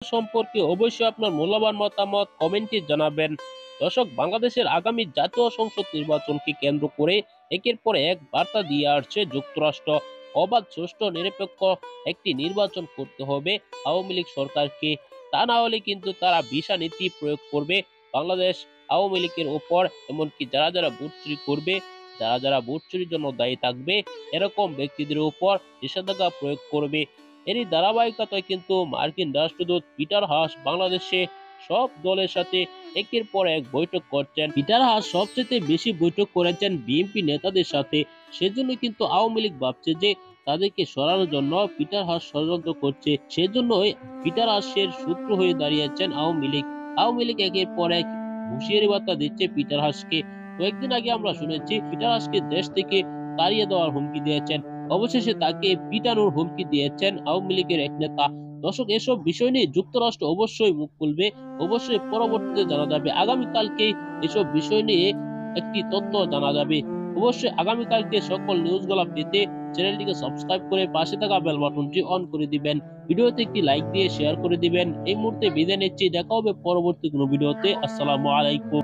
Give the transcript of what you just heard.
সম্পর্কে অবশ্যই আপনার মূল্যবান মতামত কমেন্টে জানাবেন। দর্শক, বাংলাদেশের আগামী জাতীয় সংসদ নির্বাচনকে কেন্দ্র করে একের পর এক বার্তা দিয়ে আসছে যুক্তরাষ্ট্র। অবাধ, সুষ্ঠু, নিরপেক্ষ একটি নির্বাচন করতে হবে আওয়ামী লীগ সরকারকে। তা না হলে কিন্তু তারা ভিসা নীতি প্রয়োগ করবে বাংলাদেশ আওয়ামী লীগের ওপর। এমনকি যারা যারা ভোট চুরি করবে, যারা যারা ভোট চুরির জন্য দায়ী থাকবে, এরকম ব্যক্তিদের উপর নিষেধাজ্ঞা প্রয়োগ করবে। এরই ধারাবাহিকতায় কিন্তু মার্কিন রাষ্ট্রদূত পিটার হাস বাংলাদেশে সব দলের সাথে একের পর এক বৈঠক করছেন। পিটার হাস সবচেয়ে বেশি বৈঠক করেছেন বিএনপি নেতাদের সাথে। সেজন্য কিন্তু আওয়ামী লীগ ভাবছে যে তাদেরকে সরানোর জন্য পিটার হাস ষড়যন্ত্র করছে। সেজন্যই পিটার হাসের সূত্র হয়ে দাঁড়িয়েছেন আওয়ামী লীগ। আওয়ামী লীগ একের পর এক হুঁশিয়ারি বার্তা দিচ্ছে পিটার হাসকে। কয়েকদিন আগে আমরা শুনেছি পিটার হাসকে দেশ থেকে তাড়িয়ে দেওয়ার হুমকি দিয়েছেন। অবশেষে তাকে পিটানোর হুমকি দিয়েছেন আওয়ামী লীগের এক নেতা। দর্শক, এসব বিষয় নিয়ে যুক্তরাষ্ট্র অবশ্যই মুখ খুলবে। অবশ্যই পরবর্তীতে জানা যাবে। আগামীকালকেই এসব বিষয় নিয়ে একটি তথ্য জানা যাবে। অবশ্যই আগামীকালকে সকল নিউজগুলো পেতে চ্যানেলটিকে সাবস্ক্রাইব করে পাশে থাকা বেল বাটনটি অন করে দিবেন। ভিডিওতে একটি লাইক দিয়ে শেয়ার করে দিবেন। এই মুহূর্তে বিদায় নিচ্ছি। দেখা হবে পরবর্তী কোনো ভিডিওতে। আসসালামু আলাইকুম।